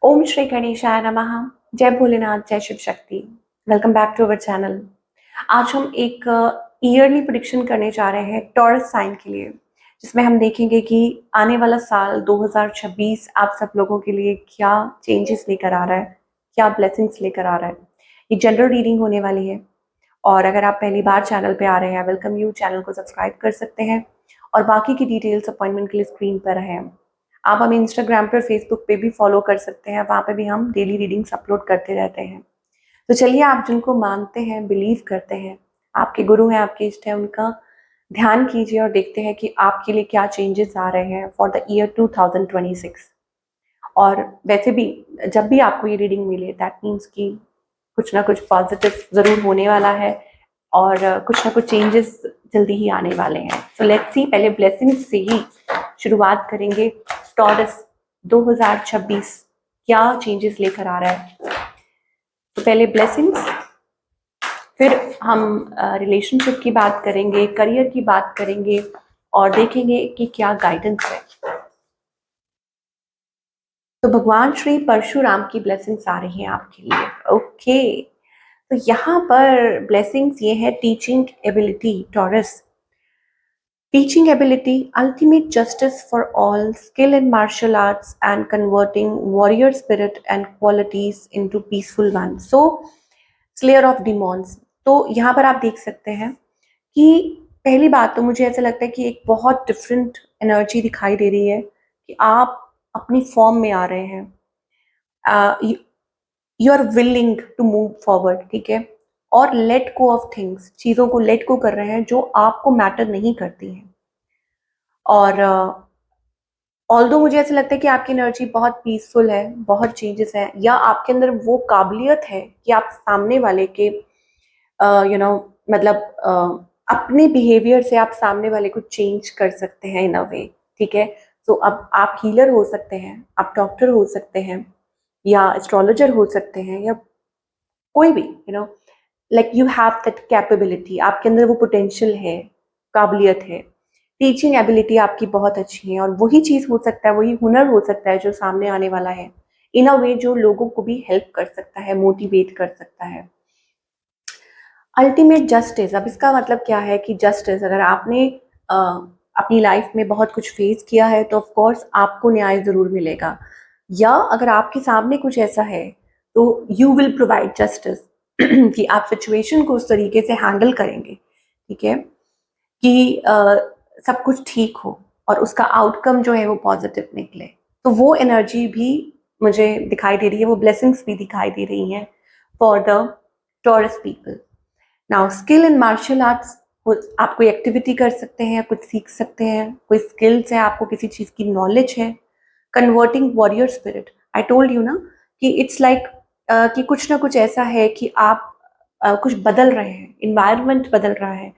ओम श्री गणेशाय नमः। जय भोलेनाथ, जय Shiv Shakti. Welcome back to our channel. आज हम एक ईयरली प्रेडिक्शन करने जा रहे हैं टॉरस साइन के लिए, जिसमें हम देखेंगे कि आने वाला साल 2026 आप सब लोगों के लिए क्या चेंजेस लेकर आ रहा है, क्या ब्लेसिंग्स लेकर आ रहा है। ये जनरल रीडिंग होने वाली है और अगर आप पहली बार चैनल पे आ रहे हैं, वेलकम यू। चैनल को सब्सक्राइब कर सकते हैं और बाकी की डिटेल्स अपॉइंटमेंट के लिए स्क्रीन पर है। आप हमें इंस्टाग्राम पे और फेसबुक पे भी फॉलो कर सकते हैं, वहाँ पे भी हम डेली रीडिंग्स अपलोड करते रहते हैं। तो चलिए, आप जिनको मानते हैं, बिलीव करते हैं, आपके गुरु हैं, आपके इष्ट हैं, उनका ध्यान कीजिए और देखते हैं कि आपके लिए क्या चेंजेस आ रहे हैं फॉर द ईयर 2026। और वैसे भी जब भी आपको ये रीडिंग मिले, दैट मीन्स कि कुछ ना कुछ पॉजिटिव ज़रूर होने वाला है और कुछ ना कुछ चेंजेस जल्दी ही आने वाले हैं। सो लेट्स सी, पहले ब्लेसिंग्स से ही शुरुआत करेंगे। टॉरस 2026 क्या चेंजेस लेकर आ रहा है। तो पहले ब्लेसिंग्स, फिर हम रिलेशनशिप की बात करेंगे, करियर की बात करेंगे और देखेंगे कि क्या गाइडेंस है। तो भगवान श्री परशुराम की ब्लेसिंग्स आ रही हैं आपके लिए। ओके, तो यहाँ पर ब्लेसिंग्स ये है teaching ability taurus. Teaching ability, ultimate justice for all, skill in martial arts, and converting warrior spirit and qualities into peaceful ones. So, Slayer of Demons. तो यहाँ पर आप देख सकते हैं कि पहली बात तो मुझे ऐसा लगता है कि एक बहुत डिफरेंट एनर्जी दिखाई दे रही है कि आप अपनी फॉर्म में आ रहे हैं। You are willing to move forward, ठीक है, और लेट गो ऑफ थिंग्स, चीज़ों को लेट गो कर रहे हैं जो आपको मैटर नहीं करती हैं। और ऑल्दो मुझे ऐसा लगता है कि आपकी एनर्जी बहुत पीसफुल है, बहुत चेंजेस है, या आपके अंदर वो काबिलियत है कि आप सामने वाले के मतलब अपने बिहेवियर से आप सामने वाले को चेंज कर सकते हैं इन अ वे, ठीक है। तो अब आप हीलर हो सकते हैं, आप डॉक्टर हो सकते हैं, या एस्ट्रोलॉजर हो सकते हैं, या कोई भी like you have that capability, आपके अंदर वो पोटेंशियल है, काबिलियत है। टीचिंग एबिलिटी आपकी बहुत अच्छी है और वही चीज़ हो सकता है, वही हुनर हो सकता है जो सामने आने वाला है इन अ वे, जो लोगों को भी हेल्प कर सकता है, मोटिवेट कर सकता है। अल्टीमेट जस्टिस, अब इसका मतलब क्या है कि जस्टिस, अगर आपने अपनी लाइफ में बहुत कुछ फेस किया है तो ऑफ कोर्स आपको न्याय ज़रूर मिलेगा, या अगर आपके सामने कुछ ऐसा है तो यू विल प्रोवाइड जस्टिस कि आप सिचुएशन को उस तरीके से हैंडल करेंगे, ठीक है, कि सब कुछ ठीक हो और उसका आउटकम जो है वो पॉजिटिव निकले। तो वो एनर्जी भी मुझे दिखाई दे रही है, वो ब्लेसिंग्स भी दिखाई दे रही हैं for the Taurus people. Now skill in martial arts, आप कोई एक्टिविटी कर सकते हैं, कुछ सीख सकते हैं, कोई स्किल्स है, आपको किसी चीज़ की नॉलेज है। Converting warrior spirit, I told you ना कि इट्स लाइक कि कुछ ना कुछ ऐसा है कि आप कुछ बदल रहे हैं, इन्वायरमेंट बदल रहा है,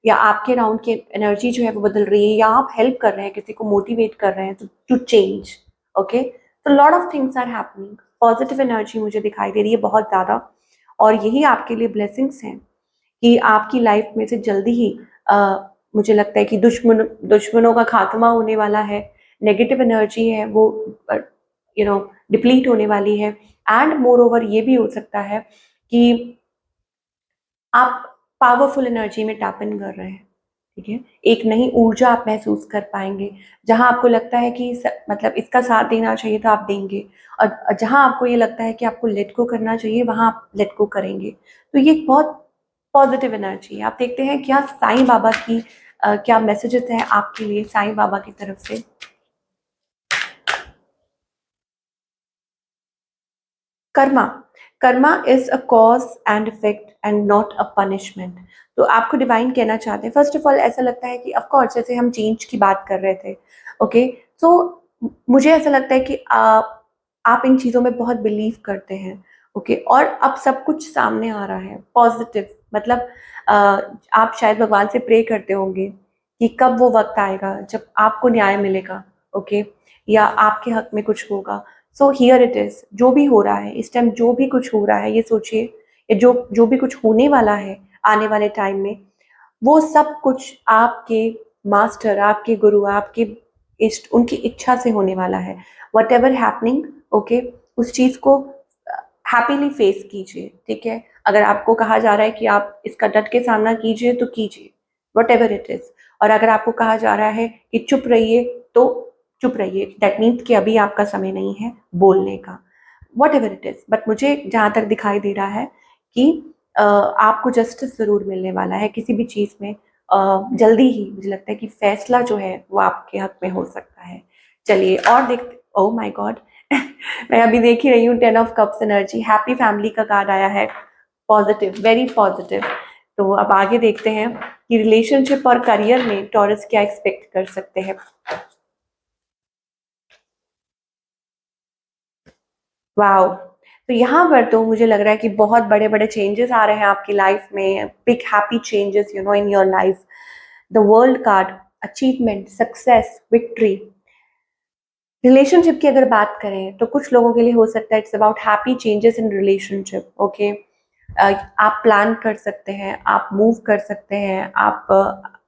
या आपके अराउंड की एनर्जी जो है वो बदल रही है, या आप हेल्प कर रहे हैं, किसी को मोटिवेट कर रहे हैं टू चेंज। ओके, तो lot of things are happening. Positive energy मुझे दिखाई दे रही है बहुत ज़्यादा, और यही आपके लिए ब्लेसिंग्स हैं कि आपकी लाइफ में से जल्दी ही मुझे लगता है कि दुश्मनों का खात्मा होने वाला है, नेगेटिव एनर्जी है वो डिप्लीट होने वाली है। एंड मोर ओवर ये भी हो सकता है कि आप पावरफुल एनर्जी में टैप इन कर रहे हैं, ठीक है, एक नई ऊर्जा आप महसूस कर पाएंगे। जहां आपको लगता है कि मतलब इसका साथ देना चाहिए तो आप देंगे, और जहां आपको ये लगता है कि आपको लेट गो करना चाहिए वहां आप लेट गो करेंगे। तो ये एक बहुत पॉजिटिव एनर्जी है। आप देखते हैं क्या साईं बाबा की क्या मैसेजेस हैं आपके लिए साईं बाबा की तरफ से। Karma, Karma is a cause and effect and not a punishment. तो आपको डिवाइन कहना चाहते हैं, फर्स्ट ऑफ ऑल ऐसा लगता है कि ऑफ कोर्स, जैसे हम चेंज की बात कर रहे थे, ओके, तो मुझे ऐसा लगता है कि आप इन चीज़ों में बहुत बिलीव करते हैं, ओके, और अब सब कुछ सामने आ रहा है पॉजिटिव, मतलब आप शायद भगवान से प्रे करते होंगे कि कब वो वक्त आएगा जब आपको न्याय मिलेगा, ओके, या आपके हक में कुछ होगा। सो हियर इट इज, जो भी हो रहा है इस टाइम, जो भी कुछ हो रहा है, ये सोचिए, या जो जो भी कुछ होने वाला है आने वाले टाइम में, वो सब कुछ आपके मास्टर, आपके गुरु, आपके इष्ट, उनकी इच्छा से होने वाला है। वट एवर हैपनिंग, ओके, उस चीज़ को हैप्पीली फेस कीजिए, ठीक है। अगर आपको कहा जा रहा है कि आप इसका डट के सामना कीजिए तो कीजिए, वट एवर इट इज़। और अगर आपको कहा जा रहा है कि चुप रहिए तो चुप रहिए, दैट मीन्स कि अभी आपका समय नहीं है बोलने का, what ever it is. But मुझे जहाँ तक दिखाई दे रहा है कि आपको जस्टिस ज़रूर मिलने वाला है किसी भी चीज़ में। जल्दी ही मुझे लगता है कि फैसला जो है वो आपके हक में हो सकता है। चलिए और देखते, ओह माय गॉड मैं अभी देख ही रही हूँ 10 of cups energy, happy family का कार्ड आया है, पॉजिटिव, वेरी पॉजिटिव। तो अब आगे देखते हैं कि रिलेशनशिप और करियर में टॉरस क्या एक्सपेक्ट कर सकते हैं। वाओ, तो यहाँ पर तो मुझे लग रहा है कि बहुत बड़े बड़े चेंजेस आ रहे हैं आपकी लाइफ में, big happy changes you know in your life. The world card, achievement, success, victory. Relationship की अगर बात करें तो कुछ लोगों के लिए हो सकता है it's about happy changes in relationship, okay. आप प्लान कर सकते हैं, आप मूव कर सकते हैं, आप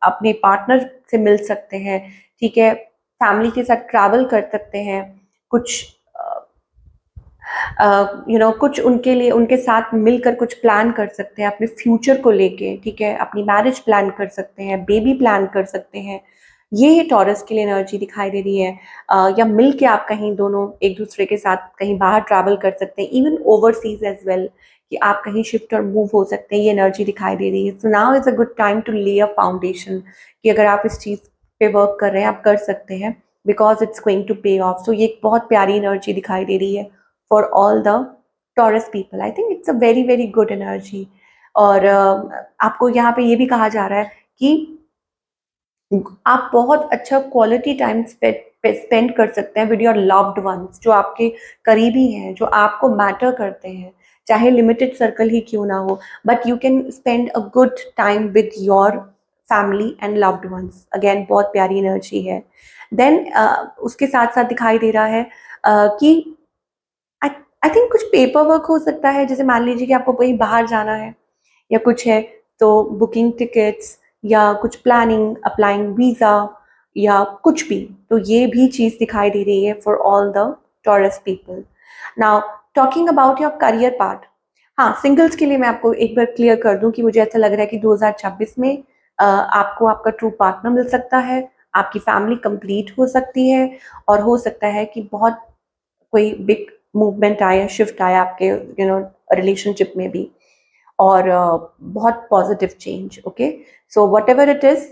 अपने पार्टनर से मिल सकते हैं, ठीक है, फैमिली के साथ ट्रैवल कर सकते हैं, कुछ कुछ उनके लिए उनके साथ मिलकर कुछ प्लान कर सकते हैं अपने फ्यूचर को लेके, ठीक है, अपनी मैरिज प्लान कर सकते हैं, बेबी प्लान कर सकते हैं। ये टॉरस के लिए एनर्जी दिखाई दे रही है। या मिल के आप कहीं दोनों एक दूसरे के साथ कहीं बाहर ट्रैवल कर सकते हैं, इवन ओवरसीज एज वेल, कि आप कहीं शिफ्ट और मूव हो सकते हैं, ये एनर्जी दिखाई दे रही है। So now is a good time to lay a foundation, कि अगर आप इस चीज़ पे वर्क कर रहे हैं आप कर सकते हैं, बिकॉज इट्स गोइंग टू पे ऑफ। सो ये एक बहुत प्यारी एनर्जी दिखाई दे रही है for all the Taurus people. I think it's a very very good energy। और आपको यहाँ पे ये भी कहा जा रहा है कि आप बहुत अच्छा क्वालिटी टाइम स्पेंड कर सकते हैं विद योर लव्ड वंस, जो आपके करीबी हैं, जो आपको मैटर करते हैं, चाहे लिमिटेड सर्कल ही क्यों ना हो, but you can spend a good time with your family and loved ones. Again बहुत प्यारी एनर्जी है। देन उसके साथ साथ दिखाई दे रहा है कि आई आई थिंक कुछ पेपर वर्क हो सकता है, जैसे मान लीजिए कि आपको कहीं बाहर जाना है या कुछ है, तो बुकिंग टिकट्स या कुछ प्लानिंग, अप्लाइंग वीज़ा या कुछ भी, तो ये भी चीज़ दिखाई दे रही है for all the Taurus people. Now talking about your career part, हाँ, सिंगल्स के लिए मैं आपको एक बार क्लियर कर दूं कि मुझे ऐसा लग रहा है कि 2026 में आपको आपका ट्रू पार्टनर मिल सकता है, आपकी फैमिली कंप्लीट हो सकती है, और हो सकता है कि बहुत कोई बिग मूवमेंट आया, शिफ्ट आया आपके रिलेशनशिप में भी, और बहुत positive change, okay. So what ever it is,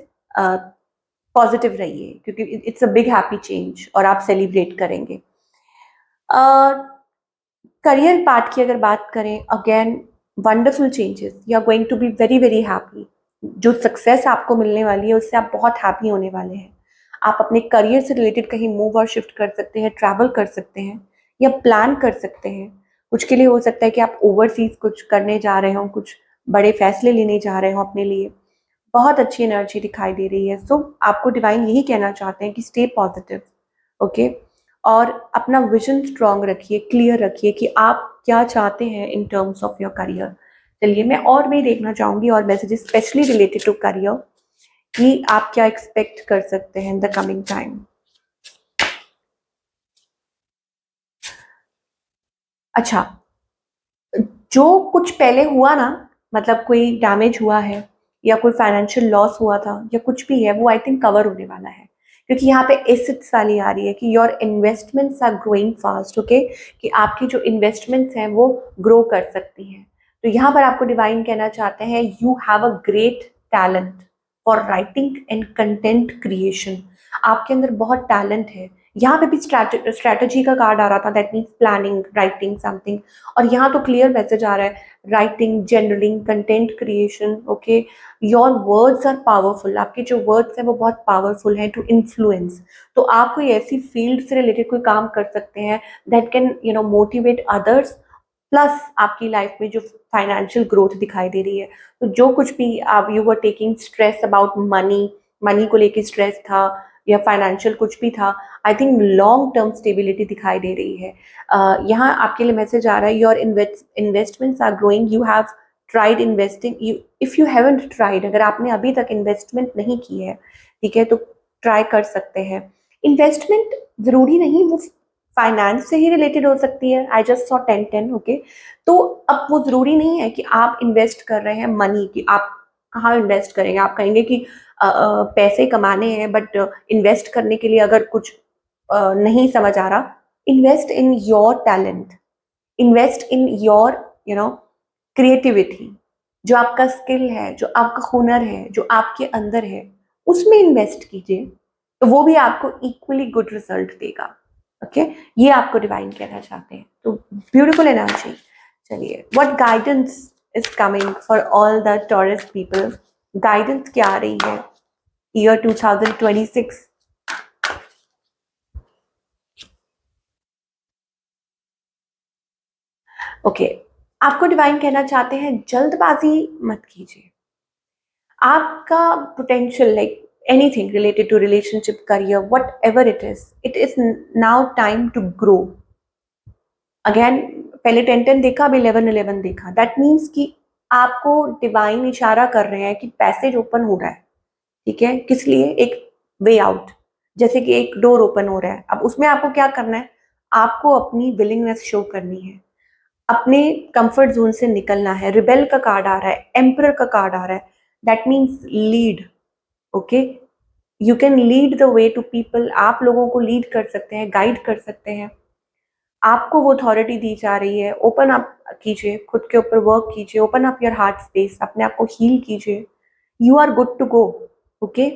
positive रहिए, क्योंकि it's a big happy change और आप सेलिब्रेट करेंगे। करियर पार्ट की अगर बात करें, again wonderful changes, you are going to be very very happy. जो सक्सेस आपको मिलने वाली है उससे आप बहुत हैप्पी होने वाले हैं। आप अपने करियर से रिलेटेड कहीं मूव और शिफ्ट कर सकते हैं, ट्रैवल कर सकते हैं, या प्लान कर सकते हैं। कुछ के लिए हो सकता है कि आप ओवरसीज कुछ करने जा रहे हो, कुछ बड़े फैसले लेने जा रहे हो अपने लिए। बहुत अच्छी एनर्जी दिखाई दे रही है। सो आपको डिवाइन यही कहना चाहते हैं कि स्टे पॉजिटिव, ओके। और अपना विजन स्ट्रांग रखिए, क्लियर रखिए कि आप क्या चाहते हैं in terms of your career. चलिए मैं और भी देखना चाहूंगी और messages specially related to career, कि आप क्या एक्सपेक्ट कर सकते हैं इन द कमिंग टाइम। अच्छा, जो कुछ पहले हुआ ना, मतलब कोई डैमेज हुआ है या कोई फाइनेंशियल लॉस हुआ था या कुछ भी है, वो आई थिंक कवर होने वाला है, क्योंकि यहाँ पे एसेट्स वाली आ रही है कि your investments are growing fast, okay, कि आपकी जो इन्वेस्टमेंट्स हैं वो ग्रो कर सकती हैं। तो यहाँ पर आपको डिवाइन कहना चाहते हैं you have a great talent for writing and content creation. आपके अंदर बहुत टैलेंट है। यहाँ पे भी स्ट्रैटेजी का कार्ड आ रहा था, that means planning, writing something, और यहाँ तो क्लियर मैसेज आ रहा है writing, journaling, content creation, okay. Your words are powerful, आपके जो वर्ड्स हैं वो बहुत पावरफुल हैं टू इन्फ्लुएंस। तो आप कोई ऐसी फील्ड से रिलेटेड कोई काम कर सकते हैं that can motivate others, plus आपकी लाइफ में जो फाइनेंशियल ग्रोथ दिखाई दे रही है, तो जो कुछ भी आप you were taking stress about money, money को लेके स्ट्रेस था या फाइनेंशियल कुछ भी था, I think long term stability दिखाई दे रही है। यहाँ आपके लिए मैसेज आ रहा है your investments are growing, you have tried investing, you if you haven't tried, अगर आपने अभी तक इन्वेस्टमेंट नहीं की है, ठीक है, तो ट्राई कर सकते हैं। इन्वेस्टमेंट ज़रूरी नहीं वो फाइनेंस से ही रिलेटेड हो सकती है। I just saw 10-10, okay. तो अब वो ज़रूरी नहीं है कि आप इन्वेस्ट कर रहे हैं मनी, कि आप कहाँ इन्वेस्ट करेंगे। आप कहेंगे कि पैसे कमाने हैं, बट इन्वेस्ट करने के लिए अगर कुछ नहीं समझ आ रहा, invest in your talent, invest in your creativity. जो आपका स्किल है, जो आपका हुनर है, जो आपके अंदर है, उसमें इन्वेस्ट कीजिए, तो वो भी आपको इक्वली गुड रिजल्ट देगा। ओके, ये आपको डिवाइन कहना चाहते हैं। तो ब्यूटीफुल एनर्जी। चलिए, what guidance is coming for all the Taurus people? Guidance क्या आ रही है ईयर 2026? ओके, आपको डिवाइन कहना चाहते हैं जल्दबाजी मत कीजिए। आपका potential, like anything related to relationship, career, whatever it is now time to grow. Again, पहले 10-10 देखा, अब 11-11 देखा। दैट मीन्स कि आपको डिवाइन इशारा कर रहे हैं कि पैसेज ओपन हो रहा है। ठीक है, किस लिए? एक वे आउट, जैसे कि एक डोर ओपन हो रहा है। अब उसमें आपको क्या करना है? आपको अपनी विलिंगनेस शो करनी है, अपने कंफर्ट जोन से निकलना है। रिबेल का कार्ड आ रहा है, एम्परर का कार्ड आ रहा है। That means lead. Okay, you can lead the way to people. आप लोगों को लीड कर सकते हैं, गाइड कर सकते हैं। आपको वो अथॉरिटी दी जा रही है। ओपन अप कीजिए, खुद के ऊपर वर्क कीजिए, open up your heart space, अपने आप को हील कीजिए। You are good to go. Okay,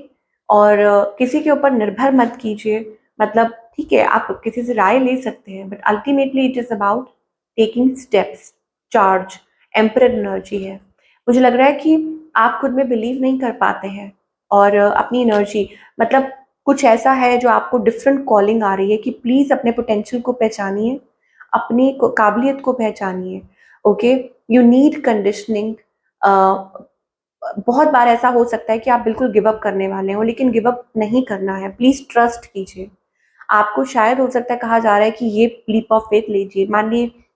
और किसी के ऊपर निर्भर मत कीजिए। मतलब ठीक है, आप किसी से राय ले सकते हैं, but ultimately it is about taking steps. Charge, emperor energy है। मुझे लग रहा है कि आप खुद में बिलीव नहीं कर पाते हैं, और अपनी एनर्जी, मतलब कुछ ऐसा है जो आपको डिफरेंट कॉलिंग आ रही है कि प्लीज अपने पोटेंशियल को पहचानिए, अपनी काबिलियत को पहचानिए। Okay, you need conditioning. बहुत बार ऐसा हो सकता है कि आप बिल्कुल गिव अप करने वाले हो, लेकिन गिव अप नहीं करना है। प्लीज ट्रस्ट कीजिए। आपको शायद हो सकता है, कहा जा रहा है कि ये लीप ऑफ फेथ लीजिए।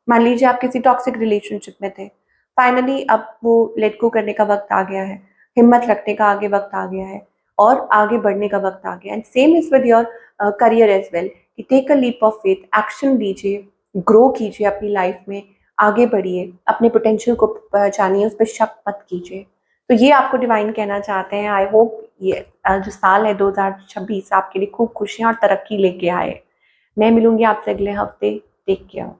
मान लीजिए आप किसी टॉक्सिक रिलेशनशिप में थे, फाइनली अब वो लेट गो करने का वक्त आ गया है, हिम्मत रखने का आगे वक्त आ गया है, और आगे बढ़ने का वक्त आ गया है। And same is with your career as well, कि take a leap of faith, action लीजिए, ग्रो कीजिए अपनी लाइफ में, आगे बढ़िए, अपने पोटेंशियल को पहचानिए, उस पर शक मत कीजिए। तो ये आपको डिवाइन कहना चाहते हैं। आई होप ये जो साल है 2026 आपके लिए खूब खुशियां और तरक्की लेके आए। मैं मिलूंगी आपसे अगले हफ्ते। Take care.